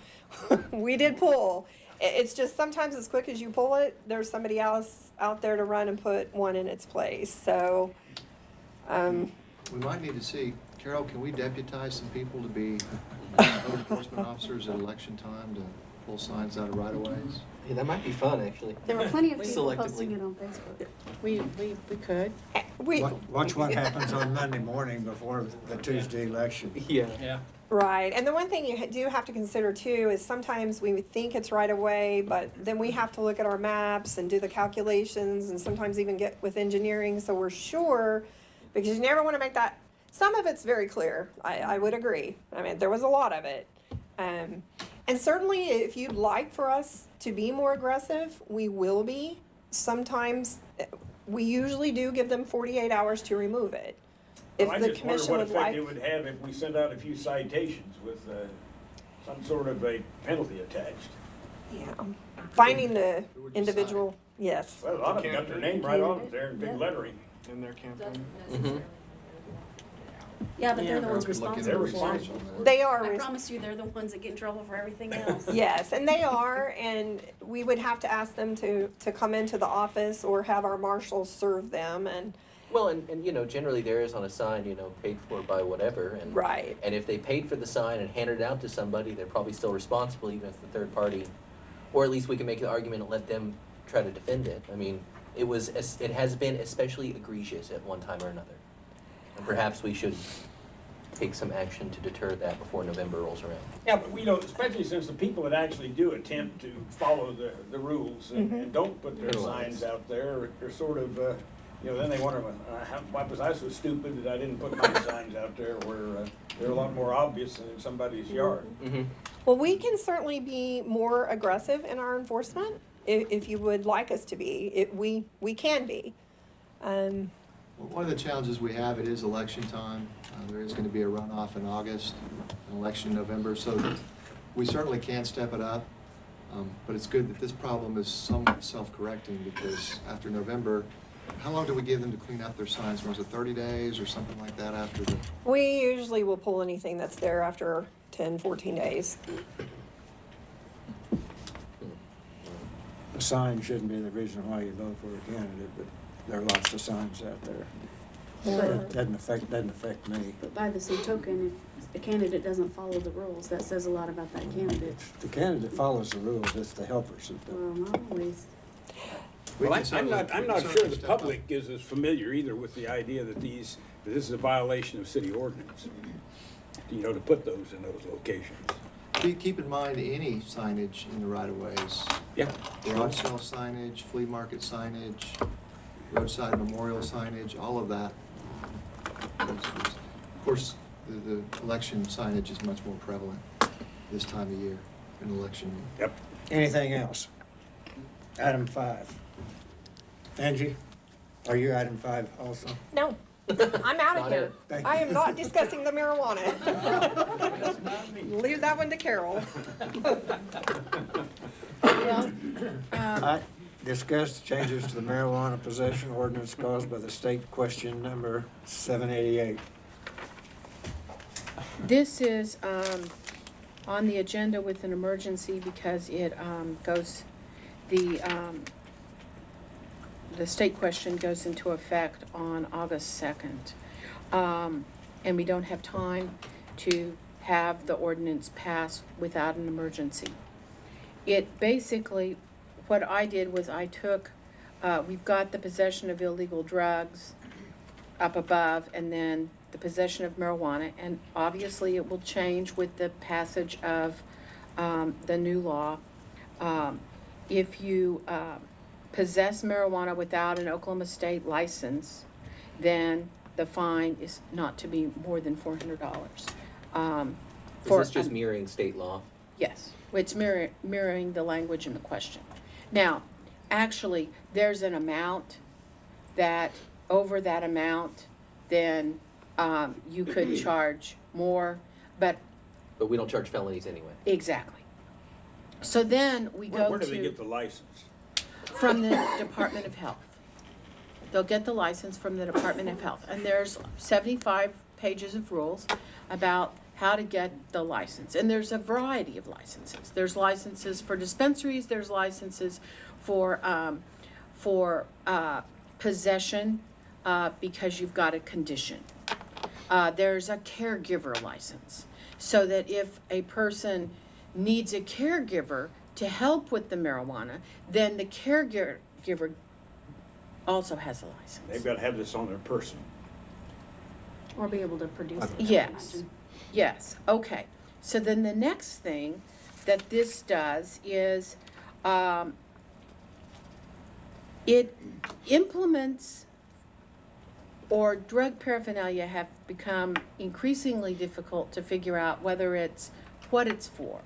we did pull. It's just sometimes as quick as you pull it, there's somebody else out there to run and put one in its place. So, We might need to see, Carol, can we deputize some people to be code enforcement officers at election time to pull signs out of right-of-ways? Yeah, that might be fun, actually. There were plenty of people Selectively. posting it on Facebook. We could. Watch what happens on Monday morning before the Tuesday election. Yeah. Yeah. right. And the one thing you do have to consider too is sometimes we think it's right away, but then we have to look at our maps and do the calculations and sometimes even get with engineering so we're sure, because you never want to make that. Some of it's very clear. I would agree. I mean, there was a lot of it. And certainly if you'd like for us to be more aggressive, we will be. Sometimes, we usually do give them 48 hours to remove it. If I the just wonder commission what would effect like. it would have if we sent out a few citations with some sort of a penalty attached. Yeah, finding the individual, yes. Well, a lot of them got their name right on it there in big lettering. In their campaign? Mm-hmm. Yeah, but they're the ones They're looking at They're responsible for it. responsible for it. They are. I promise you, they're the ones that get in trouble for everything else. Yes, and they are, and we would have to ask them to come into the office or have our marshals serve them, and, Well, and, you know, generally there is on a sign, you know, paid for by whatever, and. right. And if they paid for the sign and handed it out to somebody, they're probably still responsible, even if the third party, or at least we can make the argument and let them try to defend it. I mean, it has been especially egregious at one time or another. And perhaps we should take some action to deter that before November rolls around. Yeah, but you know, especially since the people that actually do attempt to follow the rules and don't put their signs out there, are sort of, you know, then they wonder, why was I so stupid that I didn't put my signs out there where they're a lot more obvious than in somebody's yard. Mm-hmm. Well, we can certainly be more aggressive in our enforcement, if you would like us to be. We can be. Well, one of the challenges we have, it is election time. There is going to be a runoff in August, an election in November, so we certainly can step it up. But it's good that this problem is somewhat self-correcting, because after November, how long do we give them to clean up their signs? Was it 30 days or something like that after the? We usually will pull anything that's there after 10, 14 days. The sign shouldn't be the reason why you vote for a candidate, but there are lots of signs out there. It doesn't affect me. But by the same token, if the candidate doesn't follow the rules, that says a lot about that candidate. The candidate follows the rules, it's the helpers that don't. Well, not always. We Well, can certainly- I'm we can not sure certainly the step up. public is as familiar either with the idea that this is a violation of city ordinance, you know, to put those in those locations. Keep in mind, any signage in the right-of-ways, Yeah. garage sale signage, flea market signage, roadside memorial signage, all of that. Of course, the election signage is much more prevalent this time of year, in election year. Yep. Anything else? Item 5. Angie, are you item 5 also? No, I'm out of Got here. it. Thank I you. am not discussing the marijuana. Leave that one to Carol. Discuss changes to the marijuana possession ordinance caused by the state question number 788. This is on the agenda with an emergency because it goes, the state question goes into effect on August 2nd. And we don't have time to have the ordinance passed without an emergency. It basically, what I did was I took, we've got the possession of illegal drugs up above, and then the possession of marijuana, and obviously it will change with the passage of the new law. If you possess marijuana without an Oklahoma State license, then the fine is not to be more than $400. Is this just mirroring state law? Yes, it's mirroring the language in the question. Now, actually, there's an amount that, over that amount, then you could charge more, but But we don't charge felonies anyway. exactly. So then we go Where do they to, get the license? from the Department of Health. They'll get the license from the Department of Health, and there's 75 pages of rules about how to get the license. And there's a variety of licenses. There's licenses for dispensaries, there's licenses for possession because you've got a condition. There's a caregiver license, so that if a person needs a caregiver to help with the marijuana, then the caregiver also has a license. They've got to have this on their person. Or be able to produce it. I would Yes, imagine. yes, okay. So then the next thing that this does is, it implements, or drug paraphernalia have become increasingly difficult to figure out whether it's, what it's for.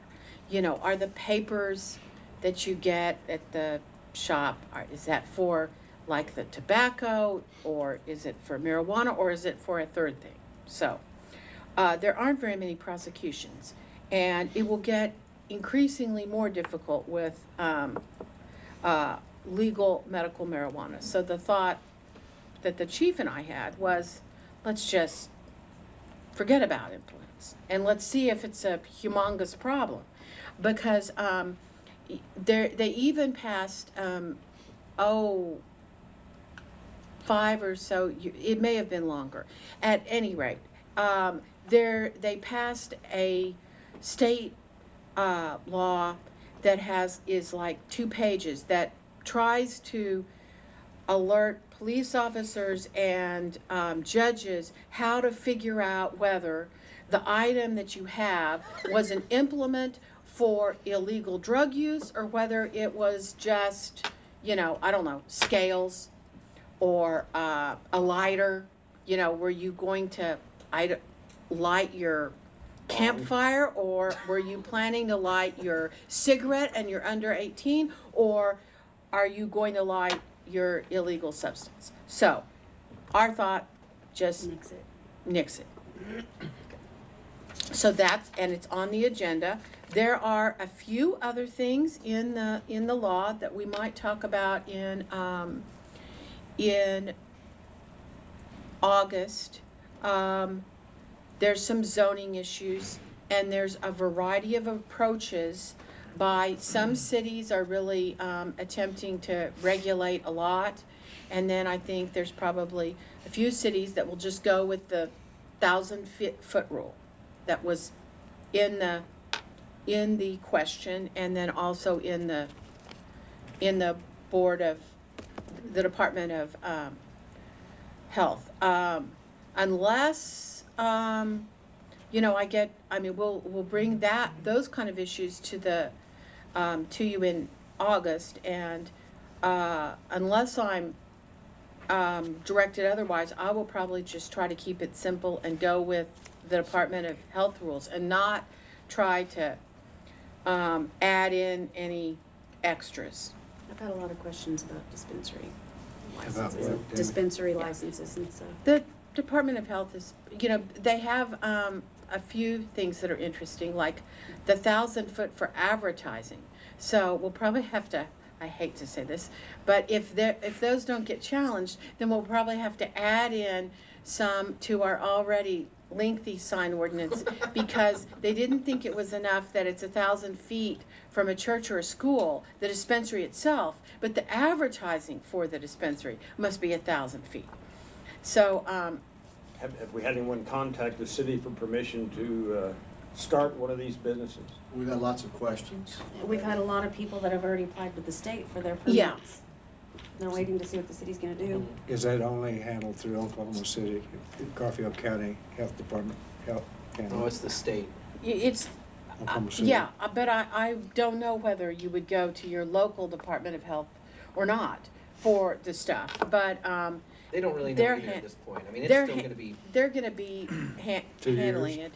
You know, are the papers that you get at the shop, is that for like the tobacco, or is it for marijuana, or is it for a third thing? So there aren't very many prosecutions, and it will get increasingly more difficult with legal medical marijuana. So the thought that the chief and I had was, let's just forget about implants. And let's see if it's a humongous problem. Because they even passed, 5 or so, it may have been longer. At any rate, they passed a state law that is like 2 pages that tries to alert police officers and judges how to figure out whether the item that you have was an implement for illegal drug use or whether it was just, I don't know, scales or a lighter. Were you going to light your campfire, or were you planning to light your cigarette and you're under 18, or are you going to light your illegal substance? So our thought, just nix it. So and it's on the agenda. There are a few other things in the law that we might talk about in August. There's some zoning issues, and there's a variety of approaches by some cities are really attempting to regulate a lot, and then I think there's probably a few cities that will just go with the 1,000-foot rule that was in the question, and then also in the Department of Health, unless we'll bring those kind of issues to you in August, and unless I'm directed otherwise, I will probably just try to keep it simple and go with the Department of Health rules and not try to add in any extras. I've had a lot of questions about dispensary About licenses, what, dispensary licenses and stuff. The Department of Health is, they have a few things that are interesting, like the 1,000-foot for advertising. So we'll probably have to, I hate to say this, but if those don't get challenged, then we'll probably have to add in some to our already lengthy sign ordinance, because they didn't think it was enough that it's 1,000 feet from a church or a school, the dispensary itself, but the advertising for the dispensary must be 1,000 feet. So, Have we had anyone contact the city for permission to start one of these businesses? We've had lots of questions. We've had a lot of people that have already applied with the state for their permits. Yeah. They're waiting to see what the city's gonna do. Is that only handled through Oklahoma City, Garfield County Health Department, Health County? Oh, it's the state. it's, Oklahoma City? yeah, but I don't know whether you would go to your local Department of Health or not for the stuff, but, They don't really know They're either ha- at this point. I mean, they're it's still ha- gonna be they're gonna be 2 years. handling it.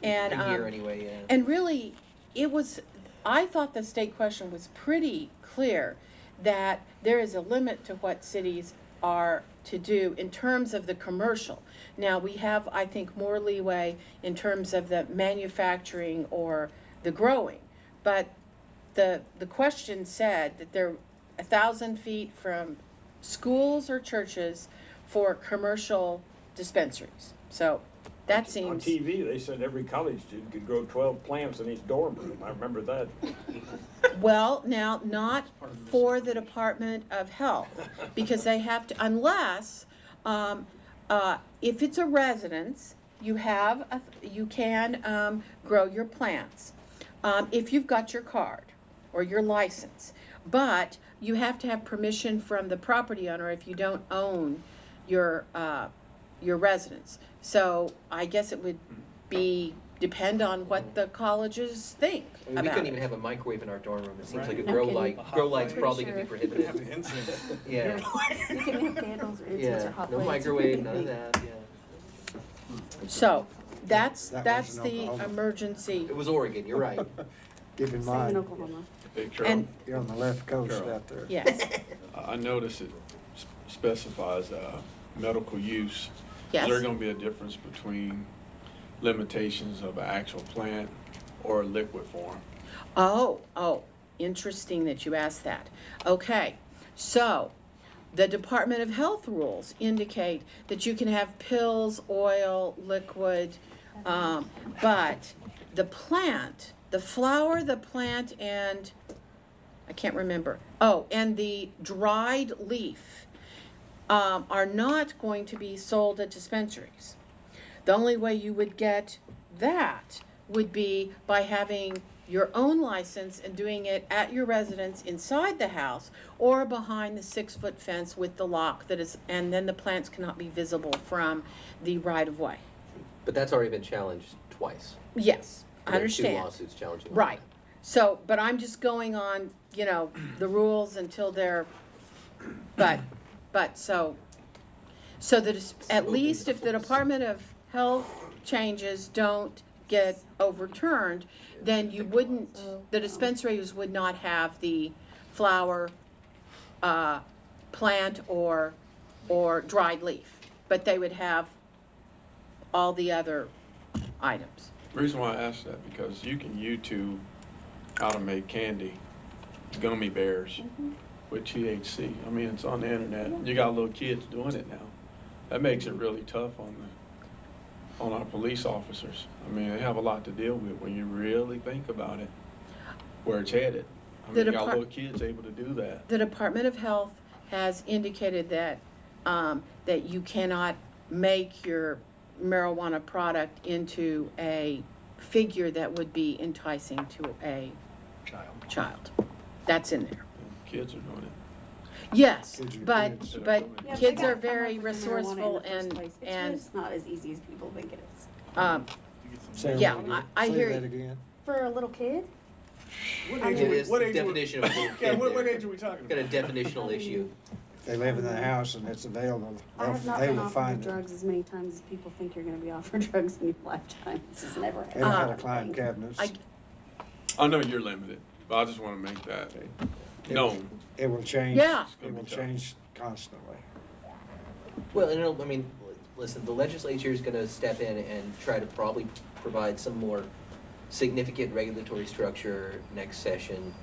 And, a year anyway, yeah. and really, I thought the state question was pretty clear that there is a limit to what cities are to do in terms of the commercial. Now, we have, I think, more leeway in terms of the manufacturing or the growing, but the question said that they're 1,000 feet from schools or churches for commercial dispensaries. So that On seems, TV, they said every college student could grow 12 plants in each dorm room. I remember that. well, now, not for the Department of Health, because they have to, unless, if it's a residence, you can grow your plants, if you've got your card or your license. But you have to have permission from the property owner if you don't own your residence. So I guess it would depend on what the colleges think I mean, we about couldn't it. even have a microwave in our dorm room. It seems Right. like a No grow kidding. light. Grow light's Pretty probably sure. gonna be prohibited. Yeah. You can have candles or incense or Yeah. hot No plates. microwave, none of that. Yeah. So that's That that's wasn't the Oklahoma. emergency. It was Oregon. You're right. Keep in Same in mind, Oklahoma. Hey, And you're on the left coast Carol. out there. yes, I noticed it specifies medical use. yes. Is there gonna be a difference between limitations of an actual plant or a liquid form? Oh, interesting that you asked that. Okay, so the Department of Health rules indicate that you can have pills, oil, liquid, But the plant, the flower, the plant, and I can't remember. Oh, and the dried leaf are not going to be sold at dispensaries. The only way you would get that would be by having your own license and doing it at your residence inside the house or behind the 6-foot fence with the lock that is, and then the plants cannot be visible from the right of way. But that's already been challenged twice. Yes, I There are understand. 2 lawsuits challenging. Right. So, but I'm just going on, the rules until they're, but so that at least if the Department of Health changes don't get overturned, then you wouldn't, the dispensaries would not have the flower, plant or dried leaf, but they would have all the other items. The reason why I asked that, because you can YouTube how to make candy, gummy bears with THC. I mean, it's on the internet. You got little kids doing it now. That makes it really tough on our police officers. I mean, they have a lot to deal with when you really think about it, where it's headed. I mean, you got little kids able to do that. The Department of Health has indicated that, that you cannot make your marijuana product into a figure that would be enticing to a child. That's in there. Kids are doing it. Yes, Kids are but, kids. but Yeah, kids they are gotta come very up with the marijuana in resourceful the first and, place. and, It's just not as easy as people think it is. Say Yeah, that again. I hear Say that you. again. For a little kid? It is the definition of a little kid. what there. age are we talking Got a about? definitional issue. If they live in the house and it's available, I have not they been will offered find the it. drugs as many times as people think you're gonna be offered drugs in your lifetime. This has never They don't happened. have to climb cabinets. I know you're limited, but I just want to make that known. It will change. Yeah. It will change constantly. Well, I mean, listen, the legislature is gonna step in and try to probably provide some more significant regulatory structure next session.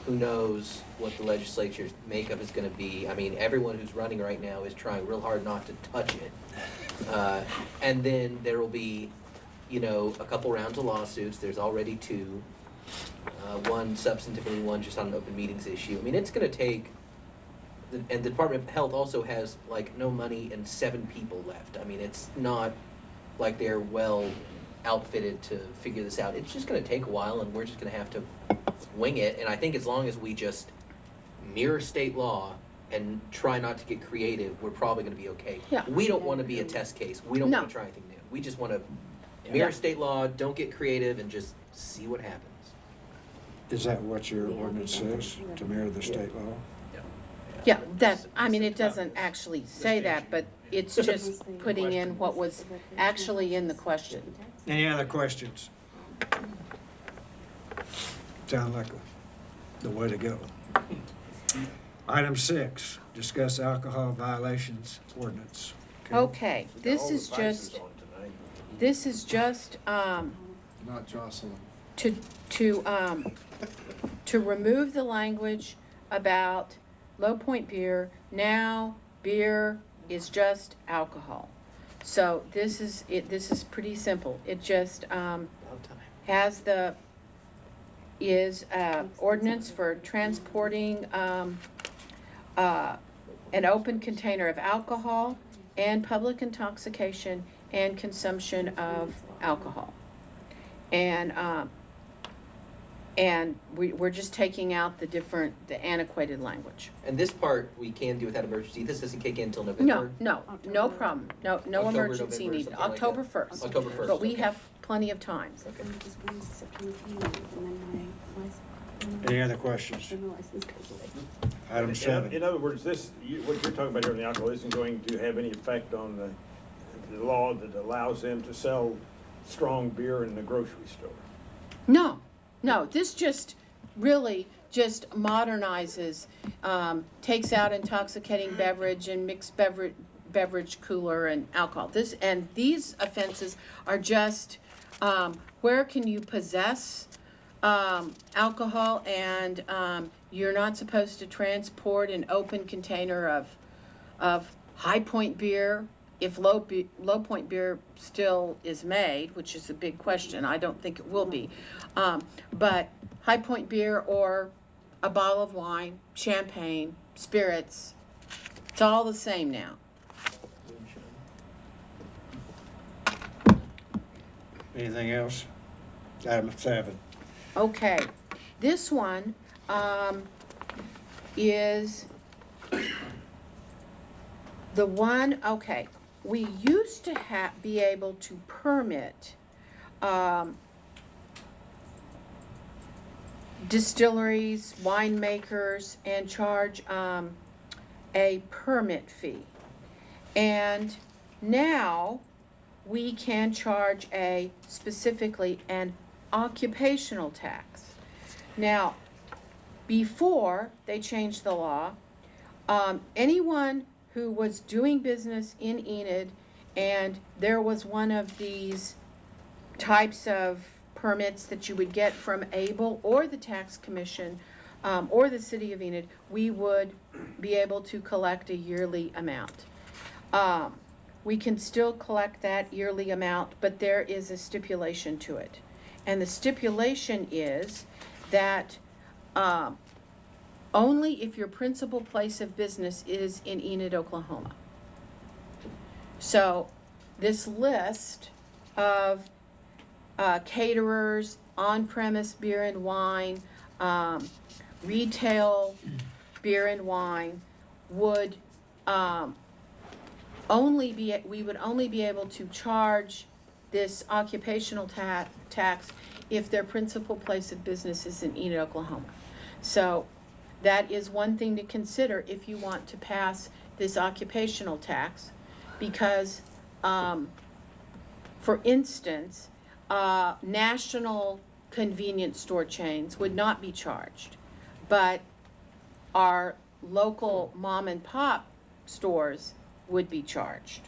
Who knows what the legislature's makeup is gonna be. I mean, everyone who's running right now is trying real hard not to touch it. And then there will be, a couple rounds of lawsuits. There's already 2. One substantively, one just on an open meetings issue. I mean, it's gonna take, and the Department of Health also has no money and 7 people left. I mean, it's not like they're well outfitted to figure this out. It's just gonna take a while, and we're just gonna have to wing it. And I think as long as we just mirror state law and try not to get creative, we're probably gonna be okay. Yeah. We don't wanna be a test case. We don't No. wanna try anything new. We just wanna mirror state law, don't get creative, and just see what happens. Is that what your ordinance says, to mirror the state law? yeah, it doesn't actually say that, but it's just putting in what was actually in the question. Any other questions? Sound like the way to go. Item 6, discuss alcohol violations ordinance. Okay, this is just, Not Jocelyn. to remove the language about Low Point beer. Now beer is just alcohol. So this is pretty simple. It just has ordinance for transporting an open container of alcohol and public intoxication and consumption of alcohol. And we're just taking out the antiquated language. And this part we can do without emergency. This doesn't kick in until November. No problem. No October, emergency November, needed. something like October that. 1st. October 1st. But we okay. have plenty of time. Okay. Just when's September payment, and then my license. Any other questions? Then my license goes away. Item 7. In other words, what you're talking about here in the alcohol isn't going to have any effect on the law that allows them to sell strong beer in the grocery store. No, this just really just modernizes, takes out intoxicating beverage and mixed beverage cooler and alcohol. These offenses are just, where can you possess alcohol and you're not supposed to transport an open container of High Point beer if Low Point beer still is made, which is a big question, I don't think it will be. But High Point beer or a bottle of wine, champagne, spirits, it's all the same now. Anything else? Item 7. Okay, this one, is the one, okay, we used to be able to permit, distilleries, winemakers, and charge, a permit fee. And now we can charge specifically an occupational tax. Now, before they changed the law, anyone who was doing business in Enid and there was one of these types of permits that you would get from ABLE or the tax commission or the city of Enid, we would be able to collect a yearly amount. We can still collect that yearly amount, but there is a stipulation to it. And the stipulation is that only if your principal place of business is in Enid, Oklahoma. So this list of caterers, on-premise beer and wine, retail beer and wine would we would only be able to charge this occupational tax if their principal place of business is in Enid, Oklahoma. So that is one thing to consider if you want to pass this occupational tax, because, for instance, national convenience store chains would not be charged, but our local mom and pop stores would be charged.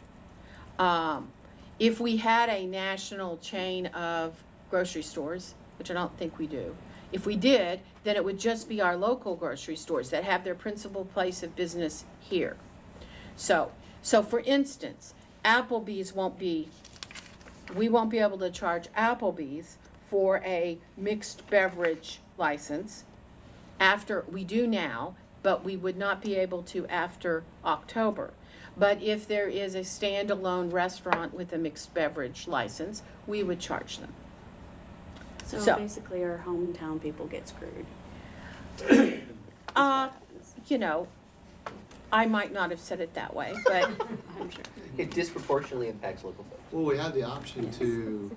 If we had a national chain of grocery stores, which I don't think we do, if we did, then it would just be our local grocery stores that have their principal place of business here. So for instance, Applebee's we won't be able to charge Applebee's for a mixed beverage license after, we do now, but we would not be able to after October. But if there is a standalone restaurant with a mixed beverage license, we would charge them. So basically our hometown people get screwed. You know, I might not have said it that way, but I'm sure. It disproportionately impacts local folks. Well, we have the option to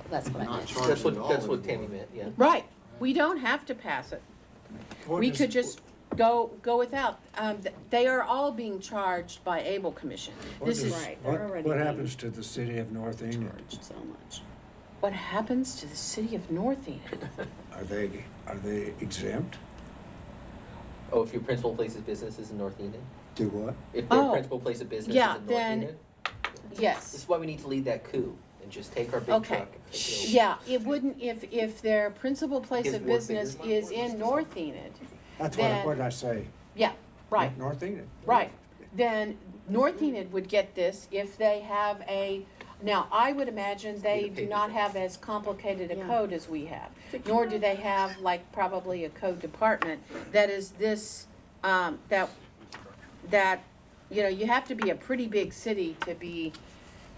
That's what I not meant. charge That's it at all. what anymore. Tammy meant, yeah. right, we don't have to pass it. We could just go without. They are all being charged by ABLE Commission. This is Right, they're already What being happens to the city of North Enid? charged so much. what happens to the city of North Enid. Are they exempt? Oh, if your principal place of business is in North Enid? Do what? If their Oh, principal place of business yeah, is in North then- Enid? This Yes. is why we need to lead that coup and just take our big Okay. truck and take it over. Yeah, it wouldn't, if their principal place Gives of more business fingers. is in North Enid, That's Then- what I say. yeah, right, North Enid. right. Then North Enid would get this if they have now, I would imagine they do not have as complicated a Yeah. code as we have. Nor do they have like probably a code department that is this, that, you know, you have to be a pretty big city to be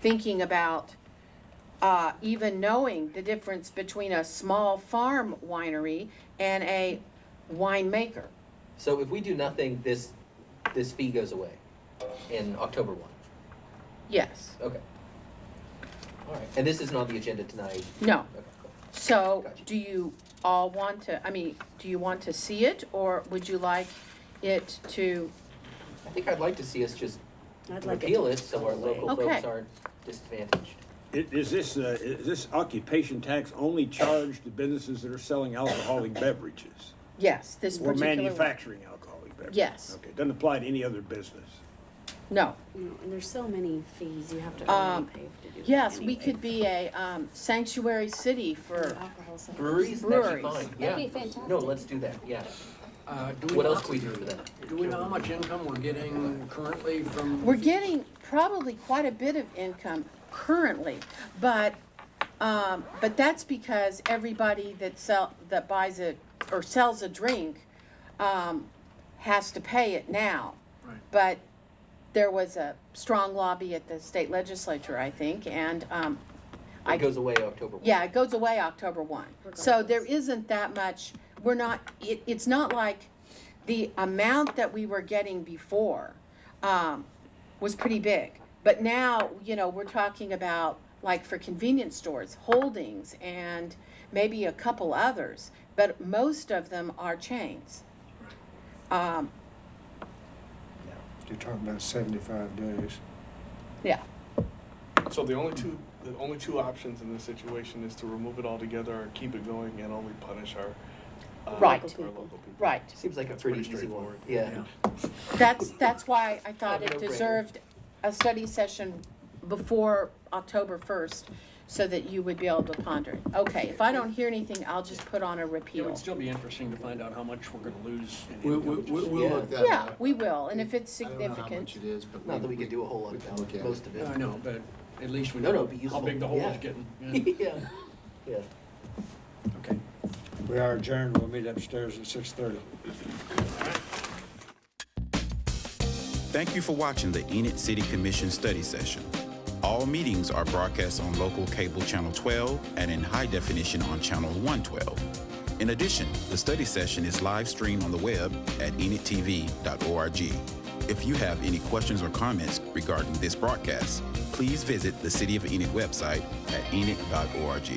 thinking about even knowing the difference between a small farm winery and a winemaker. So if we do nothing, this fee goes away in October 1. Yes, Okay. All right. And this isn't on the agenda tonight. no. Okay, cool. So, Gotcha. do you all want to, do you want to see it, or would you like it to, I think I'd like to see us just I'd like repeal to it so our local Okay. folks aren't disadvantaged. Is this occupation tax only charged to businesses that are selling alcoholic beverages? yes, this Or particular one? manufacturing alcoholic beverages? Yes. Okay, doesn't apply to any other business. No, You know, and there's so many fees you have to Um, pay to do. yes, we anyway. could be a sanctuary city for, Alcohol sales. Breweries, that'd be Breweries. fine, yeah. That'd be fantastic. No, let's do that, yeah. What else can we do for that? Do we know how much income we're getting currently from? We're getting probably quite a bit of income currently, but that's because everybody that buys it or sells a drink, has to pay it now. Right. But there was a strong lobby at the state legislature, I think, and, It goes away October 1. yeah, it goes away October 1. So there isn't that much, it's not like the amount that we were getting before was pretty big. But now, we're talking about, like for convenience stores, Holdings and maybe a couple others, but most of them are chains. You're talking about 75 days. Yeah. So the only two options in this situation is to remove it altogether or keep it going and only punish our Right. our local people. Right. Seems like a That's pretty pretty easy one. straightforward. Yeah. That's why I thought Oh, it no-brainer. deserved a study session before October 1st so that you would be able to ponder it. Okay, if I don't hear anything, I'll just put on a It repeal. would still be interesting to find out how much we're gonna lose in We'll, income. we'll, we'll Yeah. look that Yeah, up. we will, and if it's I don't know how significant. much it is, but Not that we could do a whole lot we of can look that, at most of it. I know, but at least we No, know it'd be how useful. big the hole Yeah. is getting. Yeah. Yeah. Yeah. Okay. We are adjourned. We'll meet upstairs at 6:30. Thank you for watching the Enid City Commission study session. All meetings are broadcast on local cable channel 12 and in high definition on channel 112. In addition, the study session is live streamed on the web at enidtv.org. If you have any questions or comments regarding this broadcast, please visit the City of Enid website at enid.org.